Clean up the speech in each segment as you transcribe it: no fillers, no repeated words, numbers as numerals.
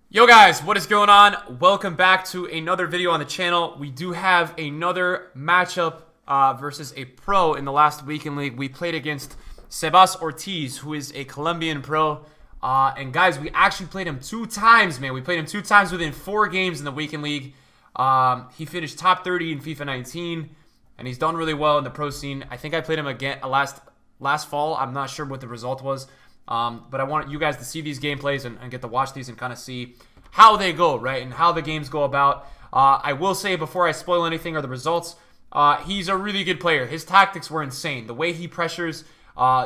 Yo guys, what is going on? Welcome back to another video on the channel. We do have another matchup versus a pro in the last weekend league. We played against Sebas Ortiz, who is a Colombian pro. And guys, we actually played him 2 times, man. We played him 2 times within 4 games in the weekend league. He finished top 30 in FIFA 19, and he's done really well in the pro scene. I think I played him again last fall. I'm not sure what the result was. But I want you guys to see these gameplays and get to watch these and kind of see how they go, right? And how the games go about. I will say before I spoil anything or the results, he's a really good player. His tactics were insane. The way he pressures,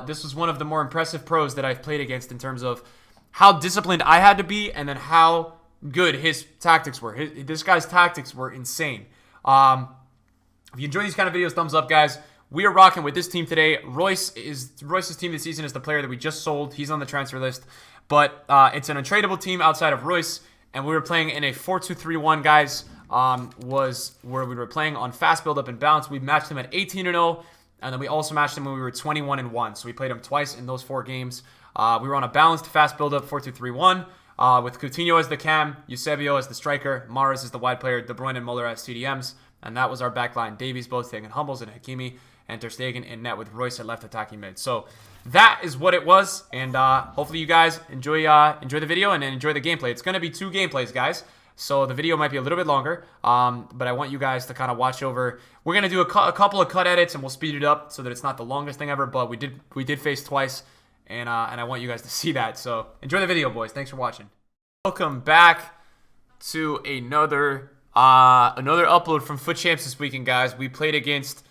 this was one of the more impressive pros that I've played against in terms of how disciplined I had to be and then how good his tactics were. This guy's tactics were insane. If you enjoy these kind of videos, thumbs up, guys. We are rocking with this team today. Royce's team this season is the player that we just sold. He's on the transfer list. But it's an untradeable team outside of Royce. And we were playing in a 4-2-3-1, guys. Was where we were playing on fast build-up and bounce. We matched him at 18-0. And then we also matched him when we were 21-1. So we played him twice in those 4 games. We were on a balanced fast build-up 4-2-3-1. With Coutinho as the cam, Eusebio as the striker, Mahrez as the wide player, De Bruyne and Muller as CDMs. And that was our back line. Davies, Boateng, and Hummels, and Hakimi, and Ter Stegen in net with Royce at left attacking mid. So that is what it was, and hopefully you guys enjoy the video and enjoy the gameplay. It's going to be 2 gameplays, guys, so the video might be a little bit longer, but I want you guys to kind of watch over. We're going to do a couple of cut edits, and we'll speed it up so that it's not the longest thing ever, but we did face twice, and I want you guys to see that. So enjoy the video, boys. Thanks for watching. Welcome back to another upload from Foot Champs this weekend, guys. We played against,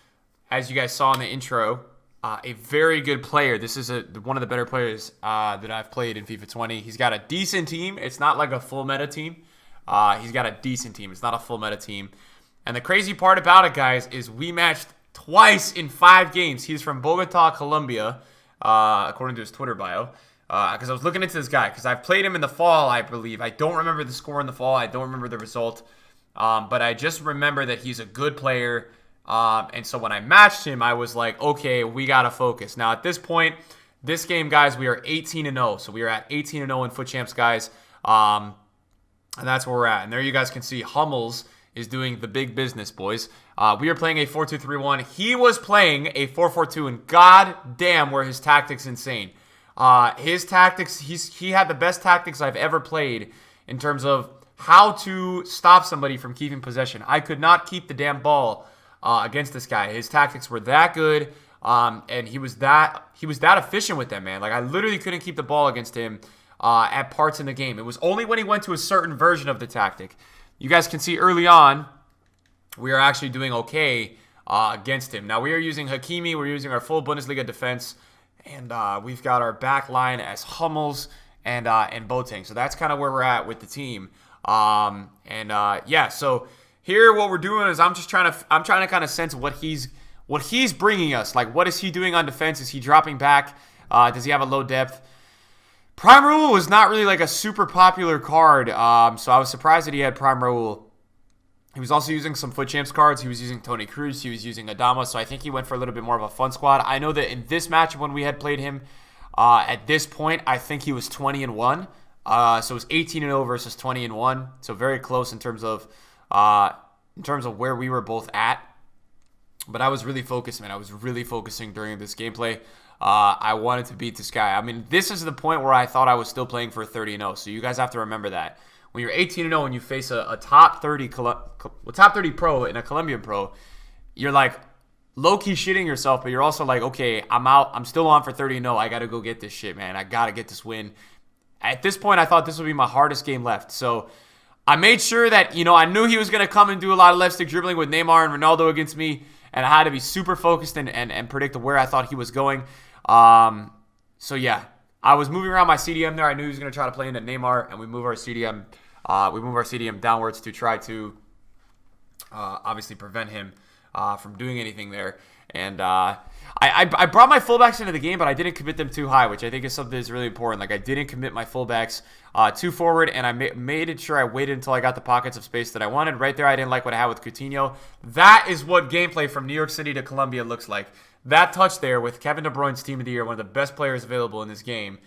as you guys saw in the intro, a very good player. This is one of the better players that I've played in FIFA 20. He's got a decent team. It's not like a full meta team. He's got a decent team. It's not a full meta team. And the crazy part about it, guys, is we matched twice in 5 games. He's from Bogota, Colombia, according to his Twitter bio. Because I was looking into this guy, because I've played him in the fall, I believe. I don't remember the score in the fall. I don't remember the result. But I just remember that he's a good player. And so when I matched him, I was like, okay, we got to focus. Now, at this point, this game, guys, we are 18-0. So we are at 18-0 in Foot Champs, guys. And that's where we're at. And there you guys can see Hummels is doing the big business, boys. We are playing a 4-2-3-1. He was playing a 4-4-2, and god damn were his tactics insane. His tactics, he had the best tactics I've ever played in terms of how to stop somebody from keeping possession. I could not keep the damn ball against this guy. His tactics were that good, and he was that efficient with them, man. Like, I literally couldn't keep the ball against him at parts in the game. It was only when he went to a certain version of the tactic. You guys can see early on, we are actually doing okay against him. Now, we are using Hakimi. We're using our full Bundesliga defense, and we've got our back line as Hummels and Boateng. So that's kind of where we're at with the team. Yeah, so here what we're doing is I'm trying to kind of sense what he's bringing us. Like, what is he doing on defense? Is he dropping back? Does he have a low depth? Prime Raul was not really like a super popular card, so I was surprised that he had Prime Raul. He was also using some Foot Champs cards. He was using Toni Kroos. He was using Adama, so I think he went for a little bit more of a fun squad. I know that in this match when we had played him, at this point, I think he was 20-1. So it was 18-0 versus 20-1. So very close in terms of where we were both at. But I was really focused, man. I was really focusing during this gameplay. I wanted to beat this guy. I mean, this is the point where I thought I was still playing for 30-0. So you guys have to remember that. When you're 18-0 and you face a top 30 pro and a Colombian pro, you're like low-key shitting yourself, but you're also like, okay, I'm out. I'm still on for 30-0. I got to go get this shit, man. I got to get this win. At this point, I thought this would be my hardest game left. So I made sure that, I knew he was going to come and do a lot of left stick dribbling with Neymar and Ronaldo against me. And I had to be super focused and predict where I thought he was going. So, yeah, I was moving around my CDM there. I knew he was going to try to play into Neymar, and we move our CDM downwards to try to obviously prevent him from doing anything there. And I brought my fullbacks into the game, but I didn't commit them too high, which I think is something that's really important. Like, I didn't commit my fullbacks too forward, and I made it sure I waited until I got the pockets of space that I wanted. Right there, I didn't like what I had with Coutinho. That is what gameplay from New York City to Colombia looks like. That touch there with Kevin De Bruyne's Team of the Year, one of the best players available in this game.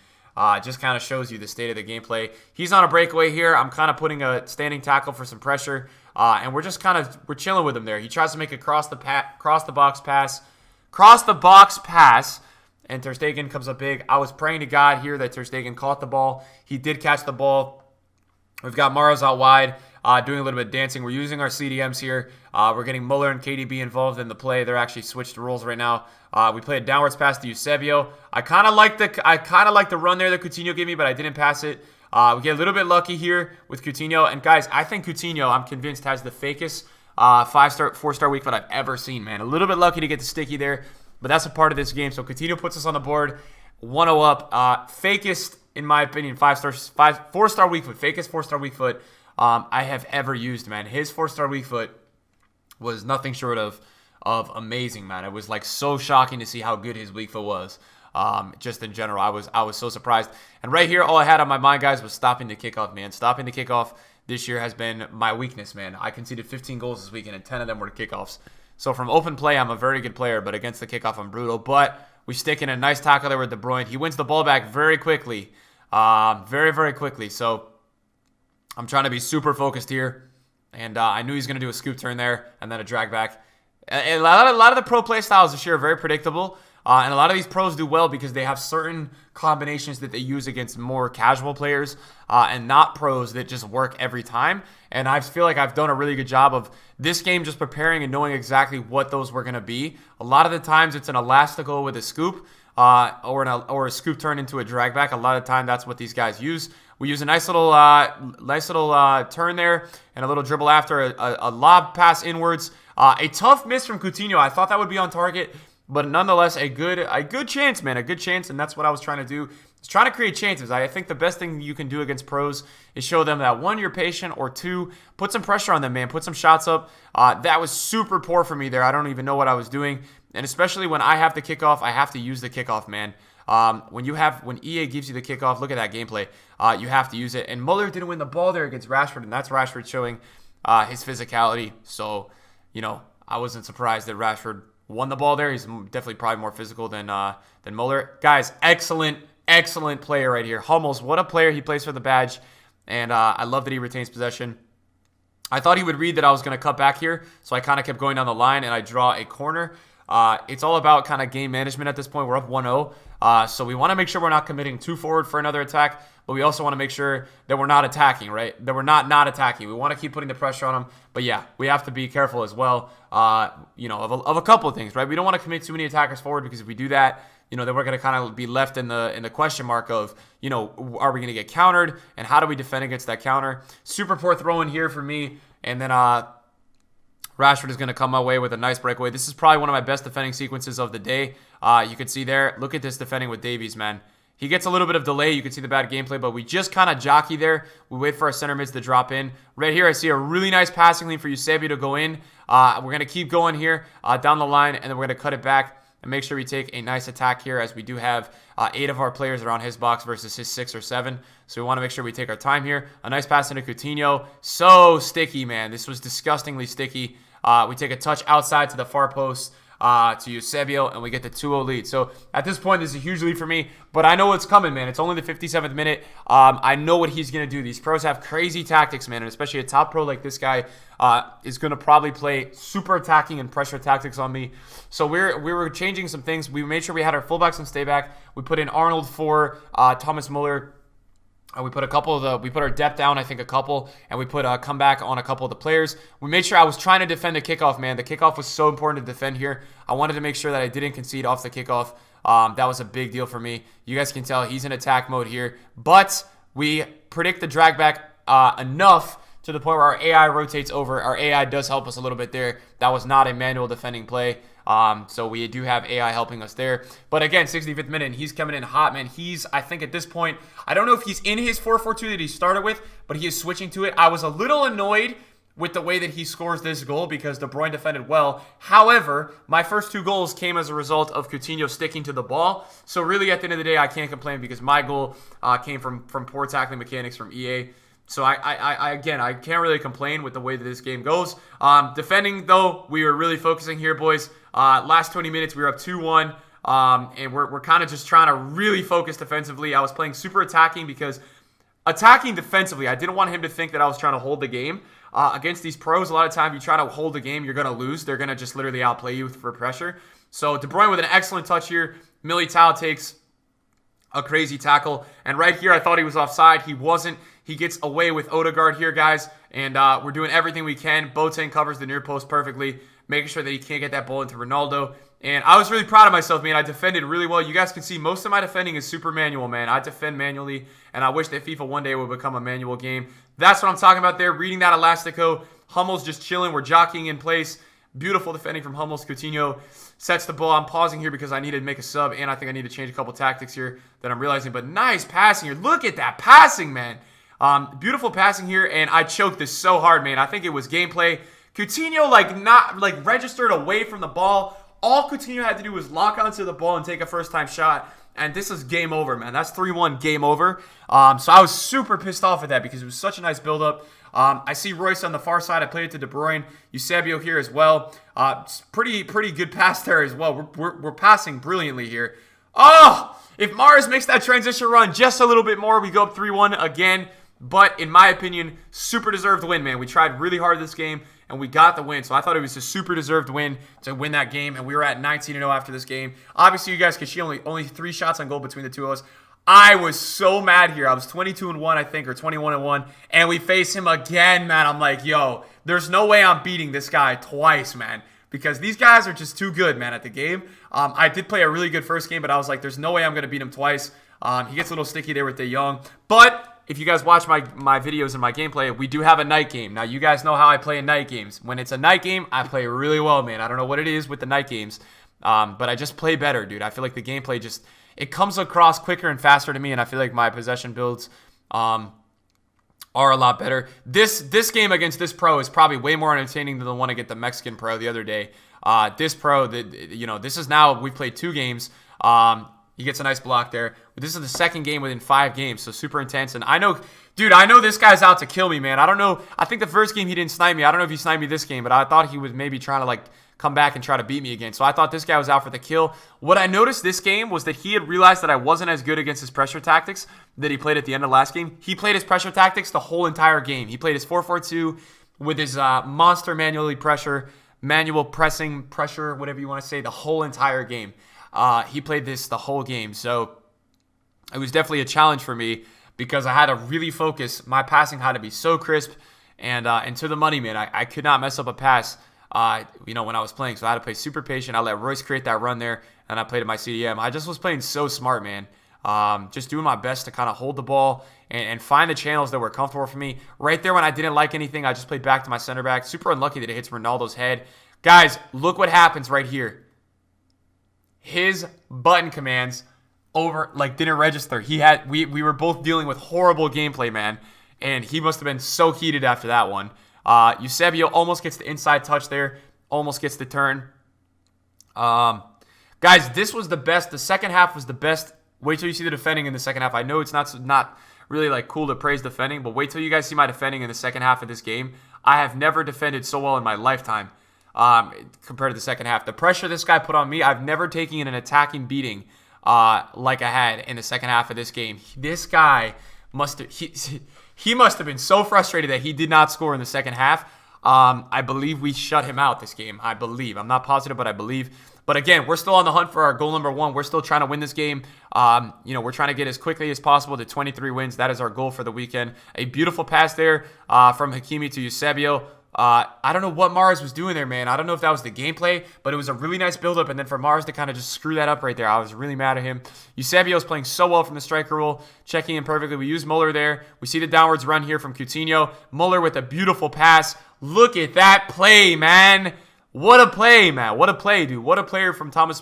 Just kind of shows you the state of the gameplay. He's on a breakaway here. I'm kind of putting a standing tackle for some pressure, and we're just we're chilling with him there. He tries to make a cross the box pass, and Ter Stegen comes up big. I was praying to God here that Ter Stegen caught the ball. He did catch the ball. We've got Maros out wide, doing a little bit of dancing. We're using our CDMs here. We're getting Muller and KDB involved in the play. They're actually switched roles right now. We play a downwards pass to Eusebio. I kind of like the run there that Coutinho gave me, but I didn't pass it. We get a little bit lucky here with Coutinho. And guys, I think Coutinho, I'm convinced, has the fakest 4-star weak foot I've ever seen, man. A little bit lucky to get the sticky there, but that's a part of this game. So Coutinho puts us on the board, 1-0 up. Fakest, in my opinion, 4-star weak foot. Fakest 4-star weak foot I have ever used, man. His 4-star weak foot was nothing short of amazing, man. It was like so shocking to see how good his weak foot was. Just in general, I was so surprised. And right here, all I had on my mind, guys, was stopping the kickoff, man. Stopping the kickoff this year has been my weakness, man. I conceded 15 goals this weekend, and 10 of them were kickoffs. So from open play, I'm a very good player, but against the kickoff, I'm brutal. But we stick in a nice tackle there with De Bruyne. He wins the ball back very quickly. Very, very quickly. So I'm trying to be super focused here. And I knew he was going to do a scoop turn there and then a drag back. A lot of the pro play styles this year are very predictable. And a lot of these pros do well because they have certain combinations that they use against more casual players and not pros that just work every time. And I feel like I've done a really good job of this game just preparing and knowing exactly what those were going to be. A lot of the times it's an elastical with a scoop or a scoop turn into a drag back. A lot of the time that's what these guys use. We use a nice little turn there and a little dribble after a lob pass inwards. A tough miss from Coutinho. I thought that would be on target, but nonetheless, a good chance, man. A good chance, and that's what I was trying to do. Is trying to create chances. I think the best thing you can do against pros is show them that, one, you're patient, or two, put some pressure on them, man. Put some shots up. That was super poor for me there. I don't even know what I was doing. And especially when I have the kickoff, I have to use the kickoff, man. When EA gives you the kickoff, look at that gameplay. You have to use it. And Muller didn't win the ball there against Rashford, and that's Rashford showing his physicality. So, I wasn't surprised that Rashford won the ball there. He's definitely probably more physical than Muller. Guys, excellent player right here. Hummels, what a player. He plays for the badge, and I love that he retains possession. I thought he would read that I was going to cut back here, so I kind of kept going down the line, and I draw a corner. It's all about kind of game management at this point. We're up 1-0, so we want to make sure we're not committing too forward for another attack, but we also want to make sure that we're not attacking, right? That we're not attacking. We want to keep putting the pressure on them, but yeah, we have to be careful as well, of a couple of things, right? We don't want to commit too many attackers forward, because if we do that, then we're going to kind of be left in the question mark of, are we going to get countered, and how do we defend against that counter? Super poor throw in here for me, and then Rashford is going to come my way with a nice breakaway. This is probably one of my best defending sequences of the day. You can see there. Look at this defending with Davies, man. He gets a little bit of delay. You can see the bad gameplay, but we just kind of jockey there. We wait for our center mids to drop in. Right here, I see a really nice passing lane for Eusebio to go in. We're going to keep going here down the line, and then we're going to cut it back and make sure we take a nice attack here, as we do have 8 of our players around his box versus his 6 or 7. So we want to make sure we take our time here. A nice pass into Coutinho. So sticky, man. This was disgustingly sticky. We take a touch outside to the far post to Eusebio, and we get the 2-0 lead. So at this point, this is a huge lead for me, but I know what's coming, man. It's only the 57th minute. I know what he's going to do. These pros have crazy tactics, man, and especially a top pro like this guy is going to probably play super attacking and pressure tactics on me. So we were changing some things. We made sure we had our fullbacks on stay back. We put in Arnold for Thomas Muller. We put our depth down, I think a couple, and we put a comeback on a couple of the players. We made sure I was trying to defend the kickoff, man. The kickoff was so important to defend here. I wanted to make sure that I didn't concede off the kickoff. That was a big deal for me. You guys can tell he's in attack mode here, but we predict the drag back enough to the point where our AI rotates over. Our AI does help us a little bit there. That was not a manual defending play. So we do have AI helping us there. But again, 65th minute, and he's coming in hot, man. I think at this point, I don't know if he's in his 4-4-2 that he started with, but he is switching to it. I was a little annoyed with the way that he scores this goal because De Bruyne defended well. However, my first 2 goals came as a result of Coutinho sticking to the ball. So really, at the end of the day, I can't complain because my goal came from poor tackling mechanics from EA. So I can't really complain with the way that this game goes. Defending, though, we were really focusing here, boys. Last 20 minutes, we were up 2-1. And we're kind of just trying to really focus defensively. I was playing super attacking because attacking defensively, I didn't want him to think that I was trying to hold the game. Against these pros, a lot of time you try to hold the game, you're going to lose. They're going to just literally outplay you for pressure. So De Bruyne with an excellent touch here. Militao takes a crazy tackle. And right here, I thought he was offside. He wasn't. He gets away with Odegaard here, guys. And we're doing everything we can. Boateng covers the near post perfectly, making sure that he can't get that ball into Ronaldo. And I was really proud of myself, man. I defended really well. You guys can see most of my defending is super manual, man. I defend manually, and I wish that FIFA one day would become a manual game. That's what I'm talking about there. Reading that Elastico. Hummel's just chilling. We're jockeying in place. Beautiful defending from Hummels. Coutinho sets the ball. I'm pausing here because I need to make a sub, and I think I need to change a couple tactics here that I'm realizing. But nice passing here. Look at that passing, man. Beautiful passing here, and I choked this so hard, man. I think it was gameplay. Coutinho, registered away from the ball. All Coutinho had to do was lock onto the ball and take a first-time shot, and this is game over, man. That's 3-1 game over. So I was super pissed off at that because it was such a nice build-up. I see Royce on the far side. I played it to De Bruyne. Eusebio here as well. Pretty good pass there as well. We're passing brilliantly here. Oh, if Mahrez makes that transition run just a little bit more, we go up 3-1 again. But in my opinion, super deserved win, man. We tried really hard this game, and we got the win. So I thought it was a super deserved win to win that game, and we were at 19-0 after this game. Obviously, you guys can see only 3 shots on goal between the two of us. I was so mad here. I was 22-1, I think, or 21-1, and we face him again, man. I'm like, yo, there's no way I'm beating this guy twice, man, because these guys are just too good, man, at the game. I did play a really good first game, but I was like, there's no way I'm going to beat him twice. He gets a little sticky there with De Jong, but if you guys watch my videos and my gameplay, we do have a night game. Now, you guys know how I play in night games. When it's a night game, I play really well, man. I don't know what it is with the night games, but I just play better, dude. I feel like the gameplay just, it comes across quicker and faster to me, and I feel like my possession builds are a lot better. This game against this pro is probably way more entertaining than the one against the Mexican pro the other day. This pro, this is now, we've played 2 games. He gets a nice block there. This is the second game within 5 games, so super intense. And I know, dude, I know this guy's out to kill me, man. I don't know. I think the first game he didn't snipe me. I don't know if he sniped me this game, but I thought he was maybe trying to, come back and try to beat me again. So I thought this guy was out for the kill. What I noticed this game was that he had realized that I wasn't as good against his pressure tactics that he played at the end of last game. He played his pressure tactics the whole entire game. He played his 4-4-2 with his monster manual pressing pressure, whatever you want to say, the whole entire game. He played this the whole game, so it was definitely a challenge for me because I had to really focus. My passing had to be so crisp and to the money, man. I could not mess up a pass, when I was playing, so I had to play super patient. I let Royce create that run there, and I played at my CDM. I just was playing so smart, man. Just doing my best to kind of hold the ball and find the channels that were comfortable for me. Right there when I didn't like anything, I just played back to my center back. Super unlucky that it hits Ronaldo's head. Guys, look what happens right here. His button commands didn't register. We were both dealing with horrible gameplay, man, and he must have been so heated after that one. Eusebio almost gets the inside touch there, almost gets the turn. Guys, this was the best. The second half was the best. Wait till you see the defending in the second half. I know it's not really cool to praise defending, but wait till you guys see my defending in the second half of this game. I have never defended so well in my lifetime. Compared to the second half. The pressure this guy put on me, I've never taken an attacking beating like I had in the second half of this game. This guy must have been so frustrated that he did not score in the second half. I believe we shut him out this game. I believe. I'm not positive, but I believe. But again, we're still on the hunt for our goal number 1. We're still trying to win this game. We're trying to get as quickly as possible to 23 wins. That is our goal for the weekend. A beautiful pass there from Hakimi to Eusebio. I don't know what Mahrez was doing there, man. I don't know if that was the gameplay, but it was a really nice build-up, and then for Mahrez to kind of just screw that up right there, I was really mad at him. Eusebio's playing so well from the striker role, checking in perfectly. We use Muller there. We see the downwards run here from Coutinho. Muller with a beautiful pass. Look at that play, man. What a play, man. What a play, dude. What a player from Thomas.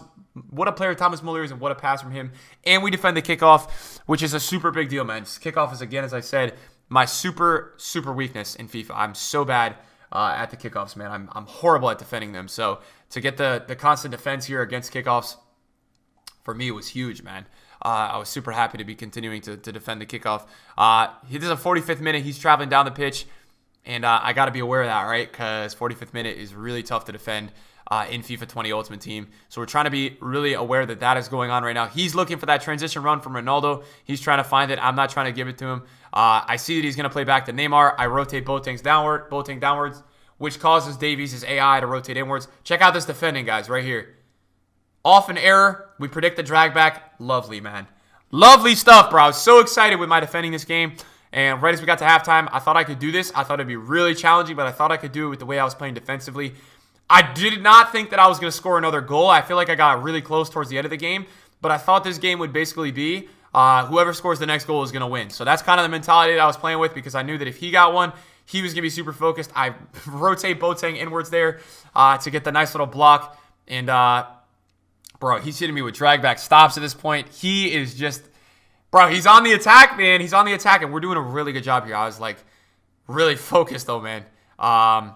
What a player Thomas Muller is, and what a pass from him. And we defend the kickoff, which is a super big deal, man. Kickoff is, again, as I said, my super weakness in FIFA. I'm so bad at the kickoffs, man. I'm horrible at defending them. So to get the constant defense here against kickoffs, for me, it was huge, man. I was super happy to be continuing to defend the kickoff. This is a 45th minute. He's traveling down the pitch, and I got to be aware of that, right? Because 45th minute is really tough to defend. in FIFA 20 Ultimate Team. So we're trying to be really aware that that is going on right now. He's looking for that transition run from Ronaldo. He's trying to find it. I'm not trying to give it to him. I see that he's going to play back to Neymar. I rotate Boateng's downwards, which causes Davies' AI to rotate inwards. Check out this defending, guys, right here. Off an error. We predict the drag back. Lovely, man. Lovely stuff, bro. I was so excited with my defending this game. And right as we got to halftime, I thought I could do this. I thought it'd be really challenging, but I thought I could do it with the way I was playing defensively. I did not think that I was going to score another goal. I feel like I got really close towards the end of the game, but I thought this game would basically be whoever scores the next goal is going to win. So that's kind of the mentality that I was playing with, because I knew that if he got one, he was going to be super focused. I rotate Boateng inwards there to get the nice little block. And, bro, he's hitting me with drag back stops at this point. He is just... Bro, he's on the attack, man. He's on the attack, and we're doing a really good job here. I was, like, really focused, though, man. That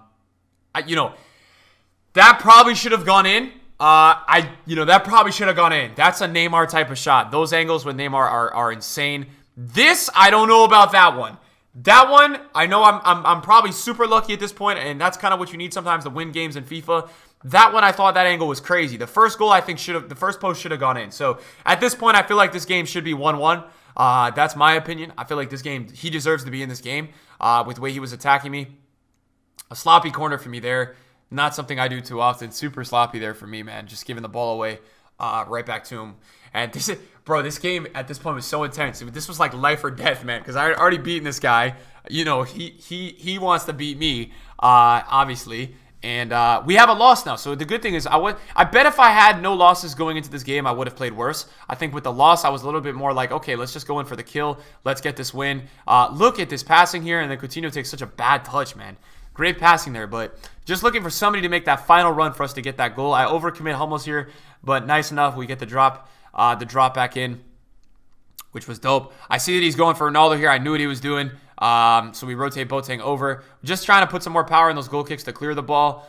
probably should have gone in. That probably should have gone in. That's a Neymar type of shot. Those angles with Neymar are insane. This, I don't know about that one. That one, I know I'm probably super lucky at this point, and that's kind of what you need sometimes to win games in FIFA. That one, I thought that angle was crazy. The first goal, I think, the first post should have gone in. So at this point, I feel like this game should be 1-1. That's my opinion. I feel like this game, he deserves to be in this game with the way he was attacking me. A sloppy corner for me there. Not something I do too often. Super sloppy there for me, man. Just giving the ball away right back to him. And this game at this point was so intense. This was like life or death, man, because I had already beaten this guy. He wants to beat me, obviously. And we have a loss now. So the good thing is I bet if I had no losses going into this game, I would have played worse. I think with the loss, I was a little bit more like, okay, let's just go in for the kill. Let's get this win. Look at this passing here. And then Coutinho takes such a bad touch, man. Great passing there. But just looking for somebody to make that final run for us to get that goal. I overcommit Hummels here, but nice enough. We get the drop back in, which was dope. I see that he's going for Ronaldo here. I knew what he was doing. So we rotate Boateng over. Just trying to put some more power in those goal kicks to clear the ball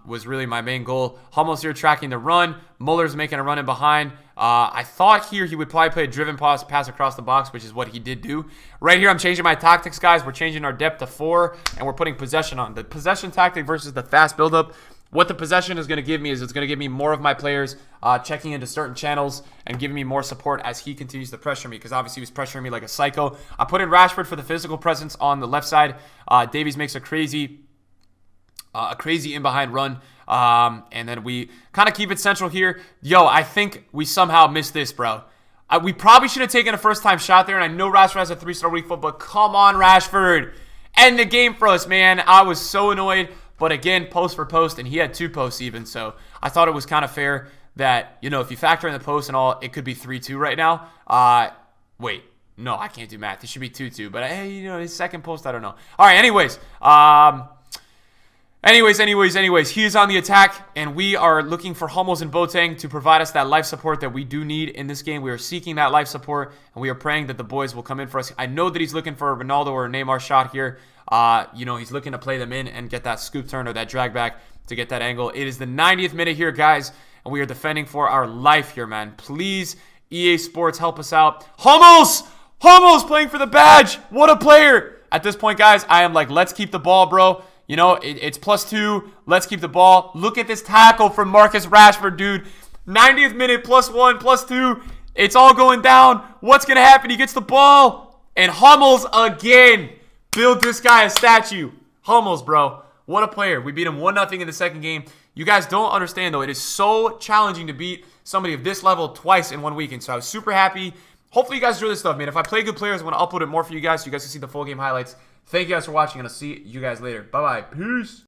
was really my main goal. Hummels here tracking the run. Muller's making a run in behind. I thought here he would probably play a driven pass across the box, which is what he did do. Right here, I'm changing my tactics, guys. We're changing our depth to 4, and we're putting possession on. The possession tactic versus the fast buildup. What the possession is going to give me is it's going to give me more of my players checking into certain channels and giving me more support as he continues to pressure me, because obviously he was pressuring me like a psycho. I put in Rashford for the physical presence on the left side. Davies makes a crazy in-behind run, and then we kind of keep it central here. Yo, I think we somehow missed this, bro. We probably should have taken a first-time shot there, and I know Rashford has a 3-star weak foot, but come on, Rashford. End the game for us, man. I was so annoyed. But again, post for post, and he had 2 posts even, so I thought it was kind of fair that, if you factor in the post and all, it could be 3-2 right now. Wait, no, I can't do math. It should be 2-2, but hey, his second post, I don't know. All right, anyways, he is on the attack, and we are looking for Hummels and Boateng to provide us that life support that we do need in this game. We are seeking that life support, and we are praying that the boys will come in for us. I know that he's looking for a Ronaldo or a Neymar shot here. He's looking to play them in and get that scoop turn or that drag back to get that angle. It is the 90th minute here, guys, and we are defending for our life here, man. Please, EA Sports, help us out. Hummels playing for the badge. What a player. At this point, guys, I am like, let's keep the ball, bro. It's +2. Let's keep the ball. Look at this tackle from Marcus Rashford, dude. 90th minute, +1, +2. It's all going down. What's going to happen? He gets the ball. And Hummels again. Build this guy a statue. Hummels, bro. What a player. We beat him 1-0 in the second game. You guys don't understand, though. It is so challenging to beat somebody of this level twice in 1 weekend. So I was super happy. Hopefully you guys enjoy this stuff, man. If I play good players, I want to upload it more for you guys so you guys can see the full game highlights. Thank you guys for watching, and I'll see you guys later. Bye-bye. Peace.